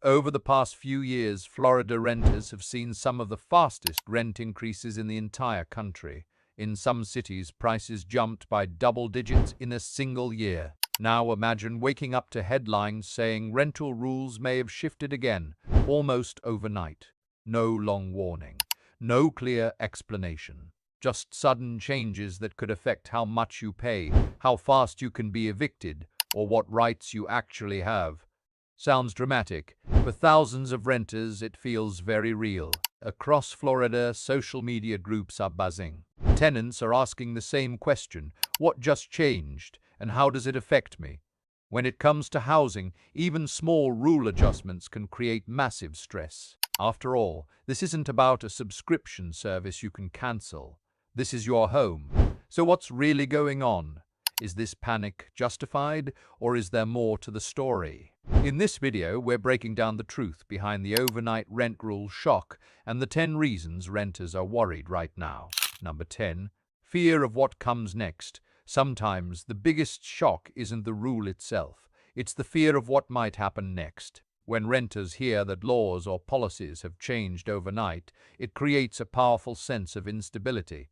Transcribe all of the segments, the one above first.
Over the past few years, Florida renters have seen some of the fastest rent increases in the entire country. In some cities, prices jumped by double digits in a single year. Now imagine waking up to headlines saying rental rules may have shifted again, almost overnight. No long warning, no clear explanation. Just sudden changes that could affect how much you pay, how fast you can be evicted, or what rights you actually have. Sounds dramatic. For thousands of renters, it feels very real. Across Florida, social media groups are buzzing. Tenants are asking the same question: what just changed, and how does it affect me? When it comes to housing, even small rule adjustments can create massive stress. After all, this isn't about a subscription service you can cancel. This is your home. So what's really going on? Is this panic justified, or is there more to the story? In this video, we're breaking down the truth behind the overnight rent rule shock and the 10 reasons renters are worried right now. Number 10. Fear of what comes next. Sometimes the biggest shock isn't the rule itself, it's the fear of what might happen next. When renters hear that laws or policies have changed overnight, it creates a powerful sense of instability.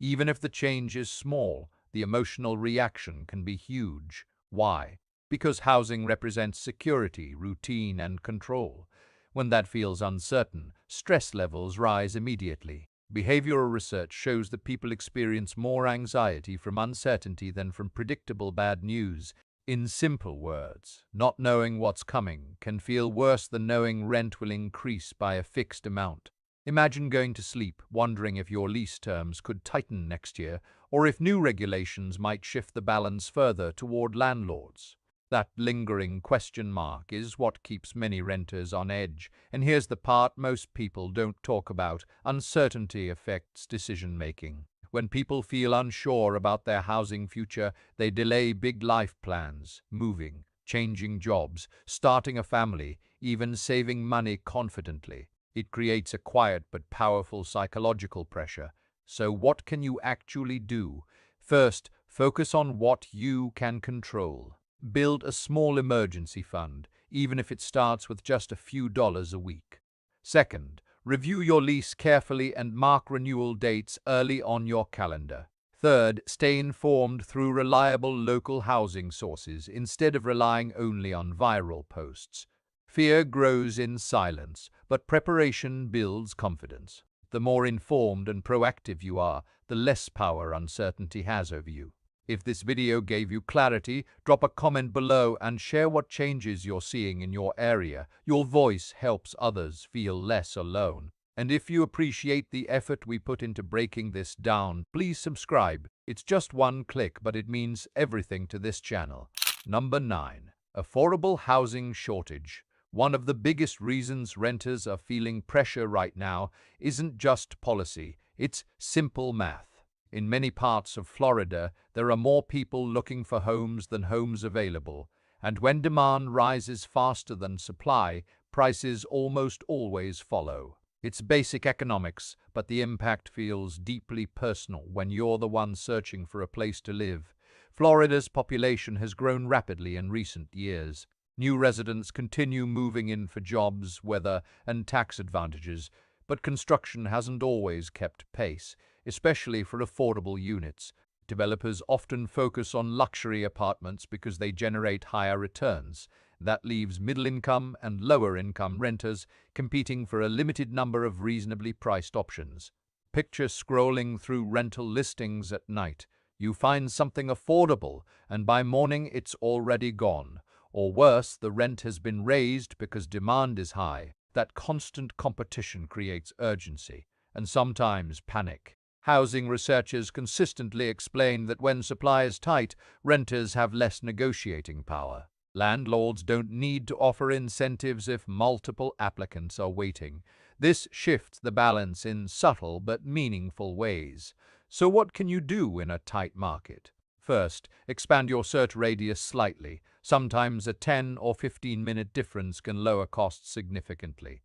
Even if the change is small, the emotional reaction can be huge. Why? Because housing represents security, routine, and control. When that feels uncertain, stress levels rise immediately. Behavioral research shows that people experience more anxiety from uncertainty than from predictable bad news. In simple words, not knowing what's coming can feel worse than knowing rent will increase by a fixed amount. Imagine going to sleep wondering if your lease terms could tighten next year, or if new regulations might shift the balance further toward landlords. That lingering question mark is what keeps many renters on edge. And here's the part most people don't talk about: uncertainty affects decision-making. When people feel unsure about their housing future, they delay big life plans, moving, changing jobs, starting a family, even saving money confidently. It creates a quiet but powerful psychological pressure. So what can you actually do? First, focus on what you can control. Build a small emergency fund, even if it starts with just a few dollars a week. Second, review your lease carefully and mark renewal dates early on your calendar. Third, stay informed through reliable local housing sources instead of relying only on viral posts. Fear grows in silence, but preparation builds confidence. The more informed and proactive you are, the less power uncertainty has over you. If this video gave you clarity, drop a comment below and share what changes you're seeing in your area. Your voice helps others feel less alone. And if you appreciate the effort we put into breaking this down, please subscribe. It's just one click, but it means everything to this channel. Number 9. Affordable housing shortage. One of the biggest reasons renters are feeling pressure right now isn't just policy, it's simple math. In many parts of Florida, there are more people looking for homes than homes available, and when demand rises faster than supply, prices almost always follow. It's basic economics, but the impact feels deeply personal when you're the one searching for a place to live. Florida's population has grown rapidly in recent years. New residents continue moving in for jobs, weather, and tax advantages, but construction hasn't always kept pace, especially for affordable units. Developers often focus on luxury apartments because they generate higher returns. That leaves middle-income and lower-income renters competing for a limited number of reasonably priced options. Picture scrolling through rental listings at night. You find something affordable, and by morning it's already gone. Or worse, the rent has been raised because demand is high. That constant competition creates urgency and sometimes panic. Housing researchers consistently explain that when supply is tight, renters have less negotiating power. Landlords don't need to offer incentives if multiple applicants are waiting. This shifts the balance in subtle but meaningful ways. So what can you do in a tight market? First, expand your search radius slightly. Sometimes a 10 or 15-minute difference can lower costs significantly.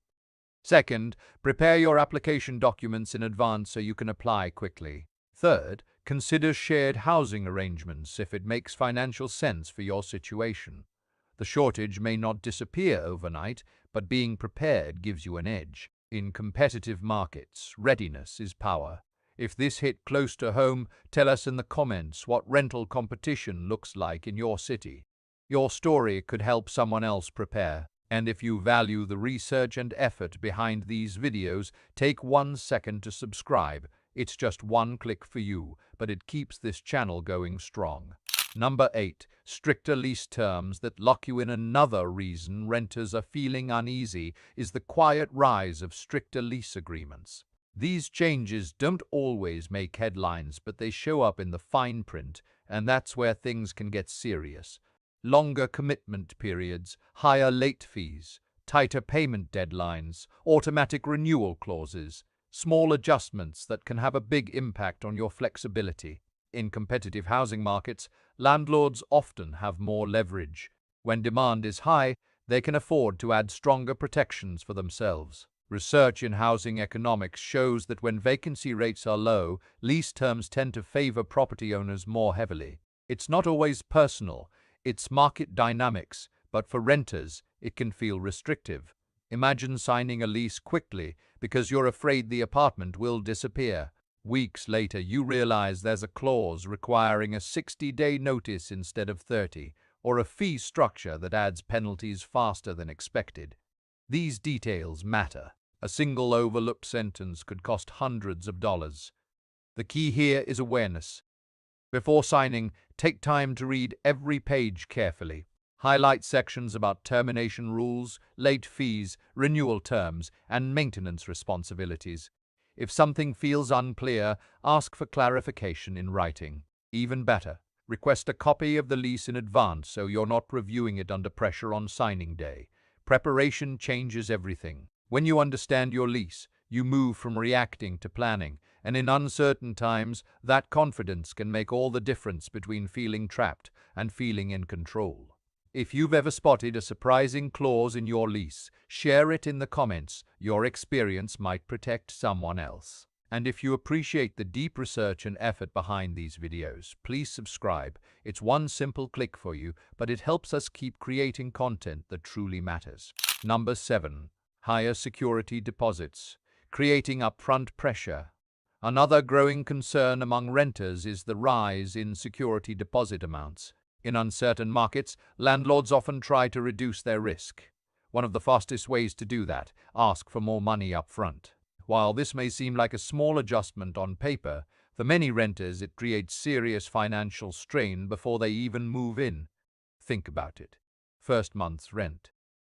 Second, prepare your application documents in advance so you can apply quickly. Third, consider shared housing arrangements if it makes financial sense for your situation. The shortage may not disappear overnight, but being prepared gives you an edge. In competitive markets, readiness is power. If this hit close to home, tell us in the comments what rental competition looks like in your city. Your story could help someone else prepare. And if you value the research and effort behind these videos, take 1 second to subscribe. It's just one click for you, but it keeps this channel going strong. Number 8. Stricter lease terms that lock you in. Another reason renters are feeling uneasy is the quiet rise of stricter lease agreements. These changes don't always make headlines, but they show up in the fine print, and that's where things can get serious. Longer commitment periods, higher late fees, tighter payment deadlines, automatic renewal clauses, small adjustments that can have a big impact on your flexibility. In competitive housing markets, landlords often have more leverage. When demand is high, they can afford to add stronger protections for themselves. Research in housing economics shows that when vacancy rates are low, lease terms tend to favor property owners more heavily. It's not always personal, it's market dynamics, but for renters, it can feel restrictive. Imagine signing a lease quickly because you're afraid the apartment will disappear. Weeks later, you realize there's a clause requiring a 60-day notice instead of 30, or a fee structure that adds penalties faster than expected. These details matter. A single overlooked sentence could cost hundreds of dollars. The key here is awareness. Before signing, take time to read every page carefully. Highlight sections about termination rules, late fees, renewal terms, and maintenance responsibilities. If something feels unclear, ask for clarification in writing. Even better, request a copy of the lease in advance so you're not reviewing it under pressure on signing day. Preparation changes everything. When you understand your lease, you move from reacting to planning, and in uncertain times, that confidence can make all the difference between feeling trapped and feeling in control. If you've ever spotted a surprising clause in your lease, share it in the comments. Your experience might protect someone else. And if you appreciate the deep research and effort behind these videos, please subscribe. It's one simple click for you, but it helps us keep creating content that truly matters. Number 7. Higher security deposits, creating upfront pressure. Another growing concern among renters is the rise in security deposit amounts. In uncertain markets, landlords often try to reduce their risk. One of the fastest ways to do that, ask for more money up front. While this may seem like a small adjustment on paper, for many renters it creates serious financial strain before they even move in. Think about it. First month's rent,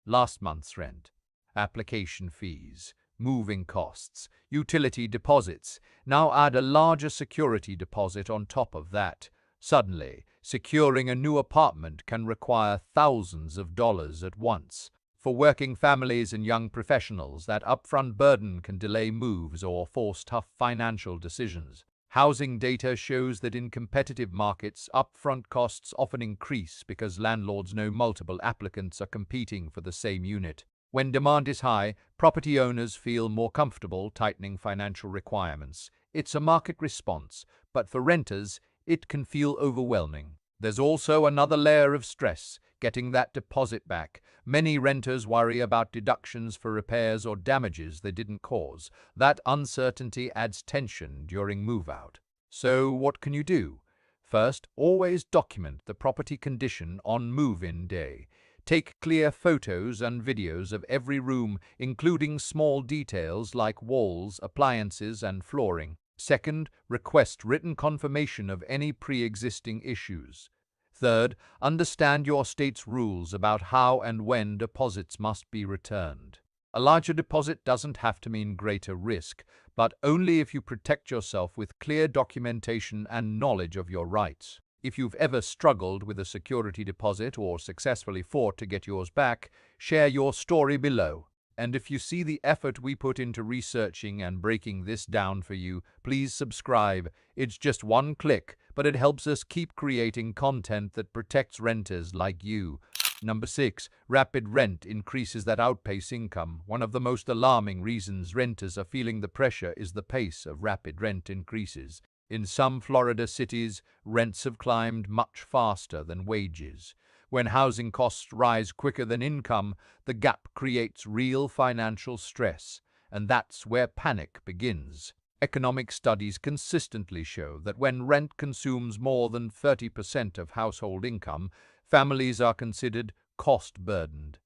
last month's rent, application fees, moving costs, utility deposits. Now add a larger security deposit on top of that. Suddenly, securing a new apartment can require thousands of dollars at once. For working families and young professionals, that upfront burden can delay moves or force tough financial decisions. Housing data shows that in competitive markets, upfront costs often increase because landlords know multiple applicants are competing for the same unit. When demand is high, property owners feel more comfortable tightening financial requirements. It's a market response, but for renters, it can feel overwhelming. There's also another layer of stress, getting that deposit back. Many renters worry about deductions for repairs or damages they didn't cause. That uncertainty adds tension during move-out. So what can you do? First, always document the property condition on move-in day. Take clear photos and videos of every room, including small details like walls, appliances, and flooring. Second, request written confirmation of any pre-existing issues. Third, understand your state's rules about how and when deposits must be returned. A larger deposit doesn't have to mean greater risk, but only if you protect yourself with clear documentation and knowledge of your rights. If you've ever struggled with a security deposit or successfully fought to get yours back, share your story below. And if you see the effort we put into researching and breaking this down for you, please subscribe. It's just one click, but it helps us keep creating content that protects renters like you. Number 6. Rapid rent increases that outpace income. One of the most alarming reasons renters are feeling the pressure is the pace of rapid rent increases. In some Florida cities, rents have climbed much faster than wages. When housing costs rise quicker than income, the gap creates real financial stress, and that's where panic begins. Economic studies consistently show that when rent consumes more than 30% of household income, families are considered cost-burdened.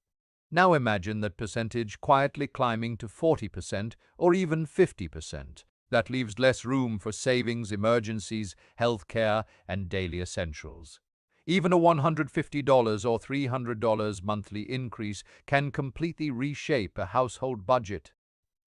Now imagine that percentage quietly climbing to 40% or even 50%. That leaves less room for savings, emergencies, healthcare, and daily essentials. Even a $150 or $300 monthly increase can completely reshape a household budget.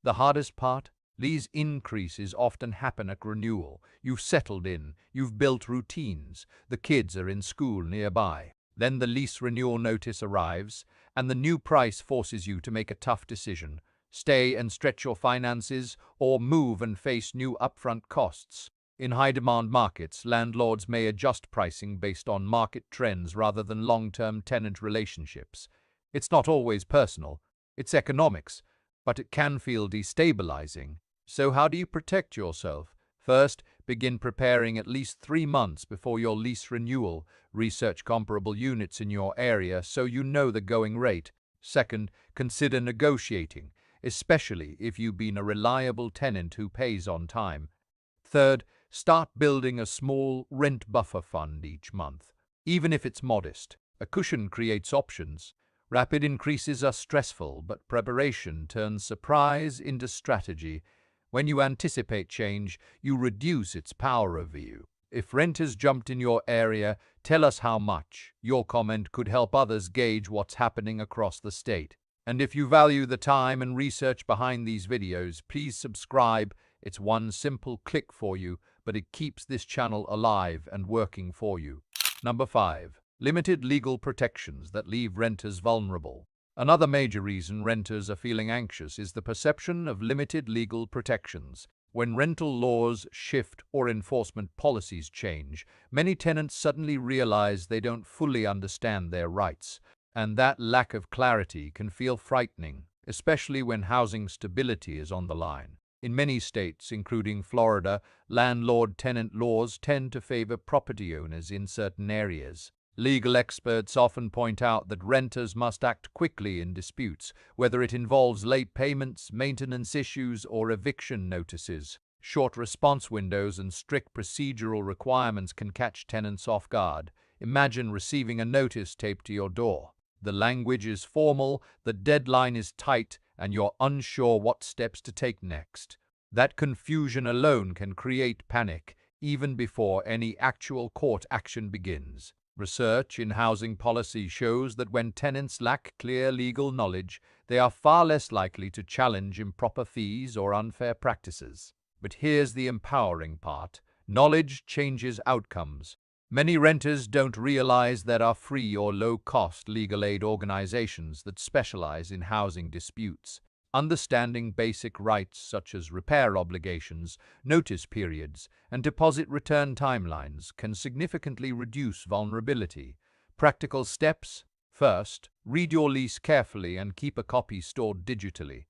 The hardest part? These increases often happen at renewal. You've settled in, you've built routines, the kids are in school nearby. Then the lease renewal notice arrives, and the new price forces you to make a tough decision: stay and stretch your finances, or move and face new upfront costs. In high-demand markets, landlords may adjust pricing based on market trends rather than long-term tenant relationships. It's not always personal, it's economics, but it can feel destabilizing. So how do you protect yourself? First, begin preparing at least 3 months before your lease renewal. Research comparable units in your area so you know the going rate. Second, consider negotiating, especially if you've been a reliable tenant who pays on time. Third, start building a small rent buffer fund each month. Even if it's modest, a cushion creates options. Rapid increases are stressful, but preparation turns surprise into strategy. When you anticipate change, you reduce its power over you. If rent has jumped in your area, tell us how much. Your comment could help others gauge what's happening across the state. And if you value the time and research behind these videos, please subscribe. It's one simple click for you, but it keeps this channel alive and working for you. Number 5. Limited legal protections that leave renters vulnerable. Another major reason renters are feeling anxious is the perception of limited legal protections. When rental laws shift or enforcement policies change, many tenants suddenly realize they don't fully understand their rights, and that lack of clarity can feel frightening, especially when housing stability is on the line. In many states, including Florida, landlord-tenant laws tend to favor property owners in certain areas. Legal experts often point out that renters must act quickly in disputes, whether it involves late payments, maintenance issues, or eviction notices. Short response windows and strict procedural requirements can catch tenants off guard. Imagine receiving a notice taped to your door. The language is formal, the deadline is tight, and you're unsure what steps to take next. That confusion alone can create panic, even before any actual court action begins. Research in housing policy shows that when tenants lack clear legal knowledge, they are far less likely to challenge improper fees or unfair practices. But here's the empowering part: knowledge changes outcomes. Many renters don't realize there are free or low-cost legal aid organizations that specialize in housing disputes. Understanding basic rights such as repair obligations, notice periods, and deposit return timelines can significantly reduce vulnerability. Practical steps: first, read your lease carefully and keep a copy stored digitally.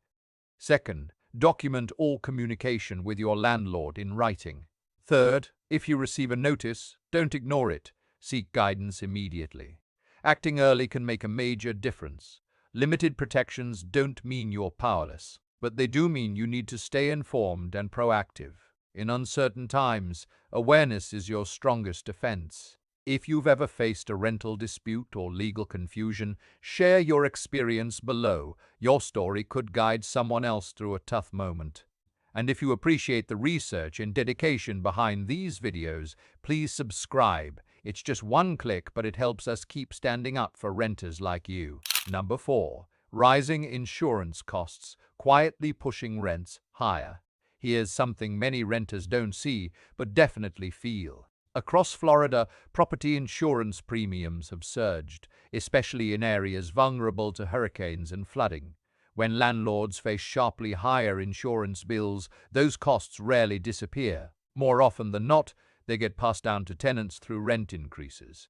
Second, document all communication with your landlord in writing. Third, if you receive a notice, don't ignore it. Seek guidance immediately. Acting early can make a major difference. Limited protections don't mean you're powerless, but they do mean you need to stay informed and proactive. In uncertain times, awareness is your strongest defense. If you've ever faced a rental dispute or legal confusion, share your experience below. Your story could guide someone else through a tough moment. And if you appreciate the research and dedication behind these videos, please subscribe. It's just one click, but it helps us keep standing up for renters like you. Number 4. Rising insurance costs, quietly pushing rents higher. Here's something many renters don't see, but definitely feel. Across Florida, property insurance premiums have surged, especially in areas vulnerable to hurricanes and flooding. When landlords face sharply higher insurance bills, those costs rarely disappear. More often than not, they get passed down to tenants through rent increases.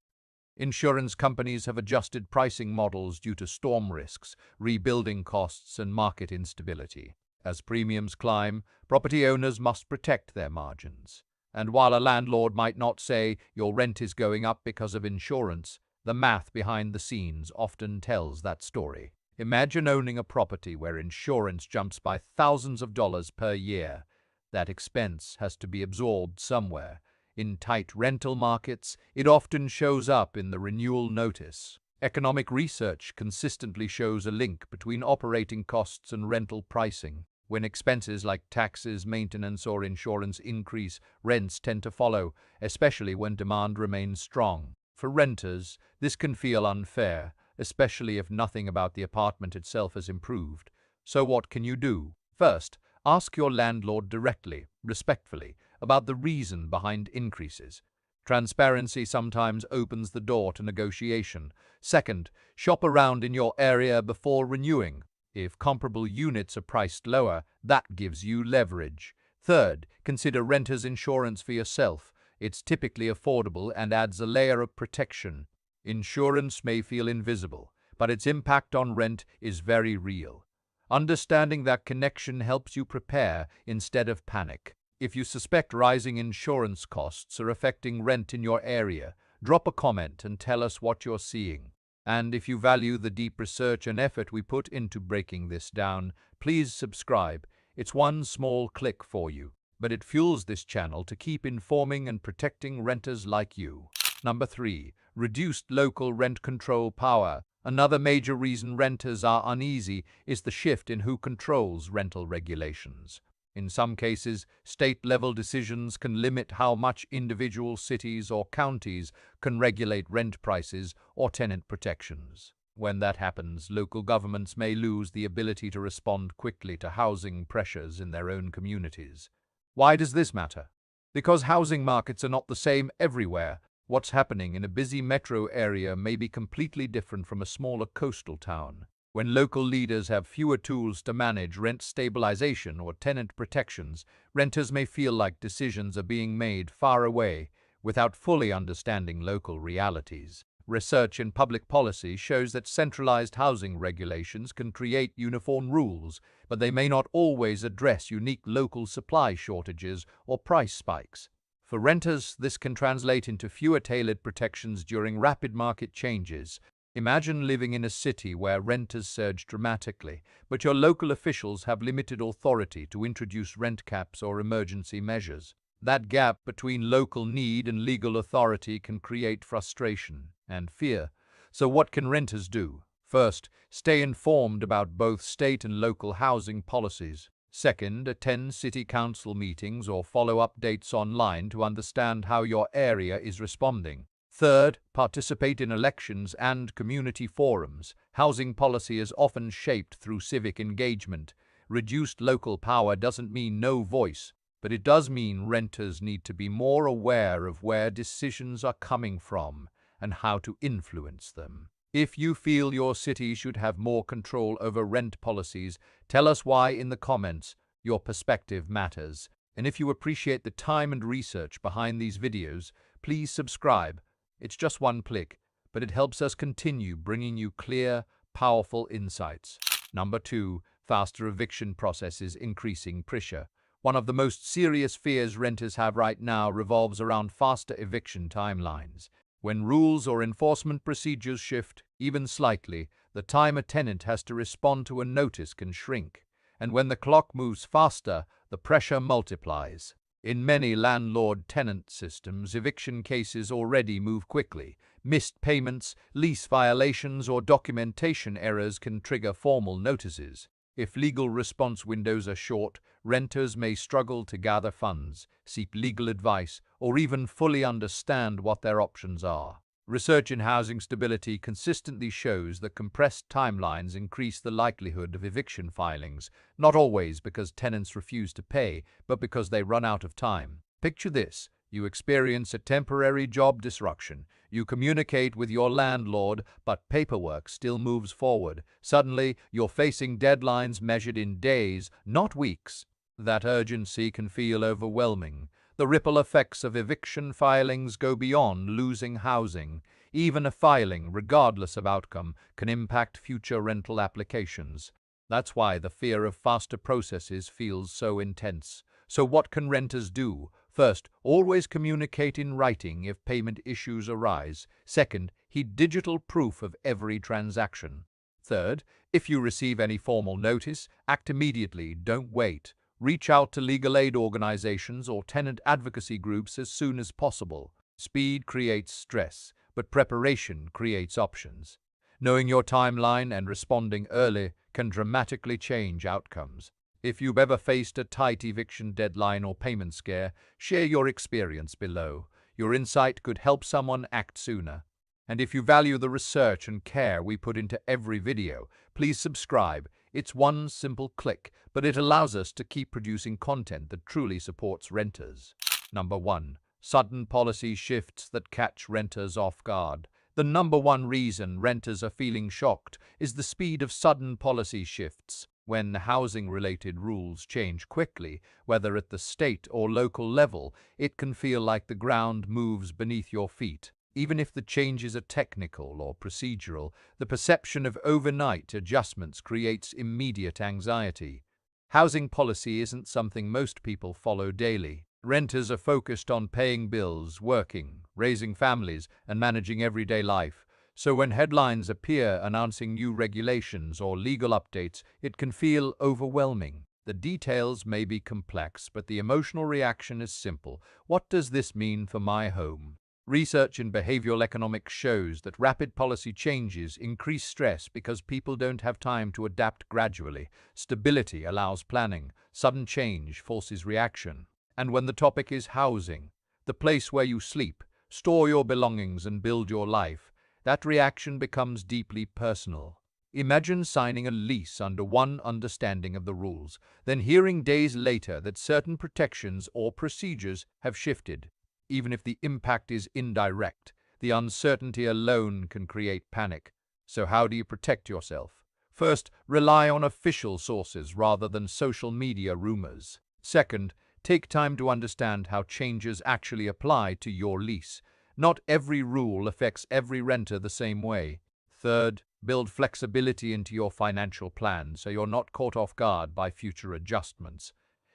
Insurance companies have adjusted pricing models due to storm risks, rebuilding costs, and market instability. As premiums climb, property owners must protect their margins. And while a landlord might not say your rent is going up because of insurance, The math behind the scenes often tells that story. Imagine owning a property where insurance jumps by thousands of dollars per year. That expense has to be absorbed somewhere. In tight rental markets, it often shows up in the renewal notice. Economic research consistently shows a link between operating costs and rental pricing. When expenses like taxes, maintenance, or insurance increase, rents tend to follow, especially when demand remains strong. For renters, this can feel unfair, especially if nothing about the apartment itself has improved. So what can you do? First, ask your landlord directly, respectfully, about the reason behind increases. Transparency sometimes opens the door to negotiation. Second, shop around in your area before renewing. If comparable units are priced lower, that gives you leverage. Third, consider renter's insurance for yourself. It's typically affordable and adds a layer of protection. Insurance may feel invisible, but its impact on rent is very real. Understanding that connection helps you prepare instead of panic. If you suspect rising insurance costs are affecting rent in your area, drop a comment and tell us what you're seeing. And if you value the deep research and effort we put into breaking this down, please subscribe. It's one small click for you, but it fuels this channel to keep informing and protecting renters like you. Number 3. Reduced local rent control power. Another major reason renters are uneasy is the shift in who controls rental regulations. In some cases, state-level decisions can limit how much individual cities or counties can regulate rent prices or tenant protections. When that happens, local governments may lose the ability to respond quickly to housing pressures in their own communities. Why does this matter? Because housing markets are not the same everywhere. What's happening in a busy metro area may be completely different from a smaller coastal town. When local leaders have fewer tools to manage rent stabilization or tenant protections, renters may feel like decisions are being made far away without fully understanding local realities. Research in public policy shows that centralized housing regulations can create uniform rules, but they may not always address unique local supply shortages or price spikes. For renters, this can translate into fewer tailored protections during rapid market changes. Imagine living in a city where renters surge dramatically, but your local officials have limited authority to introduce rent caps or emergency measures. That gap between local need and legal authority can create frustration and fear. So what can renters do? First, stay informed about both state and local housing policies. Second, attend city council meetings or follow updates online to understand how your area is responding. Third, participate in elections and community forums. Housing policy is often shaped through civic engagement. Reduced local power doesn't mean no voice, but it does mean renters need to be more aware of where decisions are coming from and how to influence them. If you feel your city should have more control over rent policies, tell us why in the comments. Your perspective matters. And if you appreciate the time and research behind these videos, please subscribe. It's just one click, but it helps us continue bringing you clear, powerful insights. Number 2. Faster eviction processes increasing pressure. One of the most serious fears renters have right now revolves around faster eviction timelines. When rules or enforcement procedures shift, even slightly, the time a tenant has to respond to a notice can shrink. And when the clock moves faster, the pressure multiplies. In many landlord-tenant systems, eviction cases already move quickly. Missed payments, lease violations, or documentation errors can trigger formal notices. If legal response windows are short, renters may struggle to gather funds, seek legal advice, or even fully understand what their options are. Research in housing stability consistently shows that compressed timelines increase the likelihood of eviction filings, not always because tenants refuse to pay, but because they run out of time. Picture this. You experience a temporary job disruption. You communicate with your landlord, but paperwork still moves forward. Suddenly, you're facing deadlines measured in days, not weeks. That urgency can feel overwhelming. The ripple effects of eviction filings go beyond losing housing. Even a filing, regardless of outcome, can impact future rental applications. That's why the fear of faster processes feels so intense. So what can renters do? First, always communicate in writing if payment issues arise. Second, Heed digital proof of every transaction. Third, if you receive any formal notice, act immediately, don't wait. Reach out to legal aid organizations or tenant advocacy groups as soon as possible. Speed creates stress, but preparation creates options. Knowing your timeline and responding early can dramatically change outcomes. If you've ever faced a tight eviction deadline or payment scare, share your experience below. Your insight could help someone act sooner. And if you value the research and care we put into every video, please subscribe. It's one simple click, but it allows us to keep producing content that truly supports renters. Number 1. Sudden policy shifts that catch renters off guard. The number one reason renters are feeling shocked is the speed of sudden policy shifts. When housing-related rules change quickly, whether at the state or local level, it can feel like the ground moves beneath your feet. Even if the changes are technical or procedural, the perception of overnight adjustments creates immediate anxiety. Housing policy isn't something most people follow daily. Renters are focused on paying bills, working, raising families, and managing everyday life. So when headlines appear announcing new regulations or legal updates, it can feel overwhelming. The details may be complex, but the emotional reaction is simple. What does this mean for my home? Research in behavioral economics shows that rapid policy changes increase stress because people don't have time to adapt gradually. Stability allows planning. Sudden change forces reaction. And when the topic is housing, the place where you sleep, store your belongings, and build your life, that reaction becomes deeply personal. Imagine signing a lease under one understanding of the rules, then hearing days later that certain protections or procedures have shifted. Even if the impact is indirect, the uncertainty alone can create panic. So how do you protect yourself? First, rely on official sources rather than social media rumors. Second, take time to understand how changes actually apply to your lease. Not every rule affects every renter the same way. Third, build flexibility into your financial plan so you're not caught off guard by future adjustments.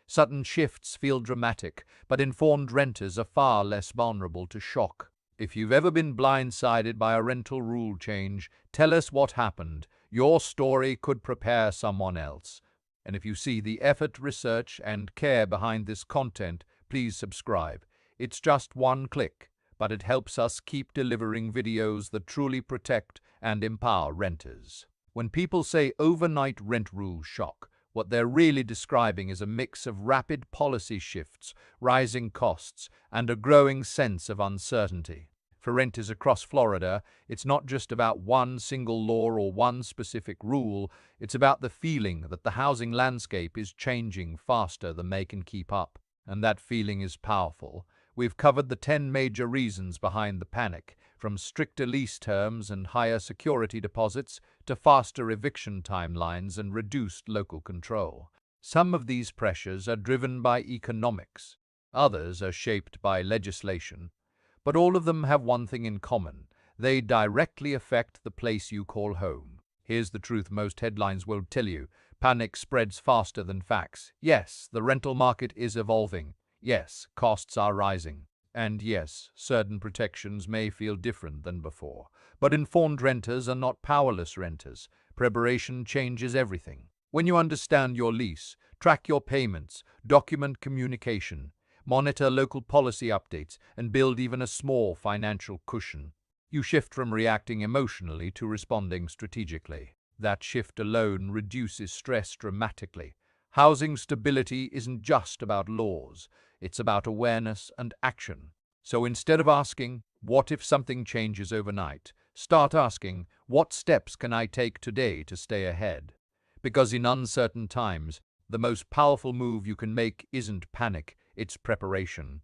Sudden shifts feel dramatic, but informed renters are far less vulnerable to shock. If you've ever been blindsided by a rental rule change, tell us what happened. Your story could prepare someone else. And if you see the effort, research, and care behind this content, please subscribe. It's just one click, but it helps us keep delivering videos that truly protect and empower renters. When people say overnight rent rule shock, what they're really describing is a mix of rapid policy shifts, rising costs, and a growing sense of uncertainty. For renters across Florida, it's not just about one single law or one specific rule, it's about the feeling that the housing landscape is changing faster than they can keep up. And that feeling is powerful. We've covered the 10 major reasons behind the panic, from stricter lease terms and higher security deposits to faster eviction timelines and reduced local control. Some of these pressures are driven by economics, others are shaped by legislation, but all of them have one thing in common: they directly affect the place you call home. Here's the truth most headlines won't tell you: panic spreads faster than facts. Yes, the rental market is evolving. Yes, costs are rising. And yes, certain protections may feel different than before. But informed renters are not powerless renters. Preparation changes everything. When you understand your lease, track your payments, document communication, monitor local policy updates, and build even a small financial cushion, you shift from reacting emotionally to responding strategically. That shift alone reduces stress dramatically. Housing stability isn't just about laws, it's about awareness and action. So instead of asking, what if something changes overnight, start asking, what steps can I take today to stay ahead? Because in uncertain times, the most powerful move you can make isn't panic, it's preparation.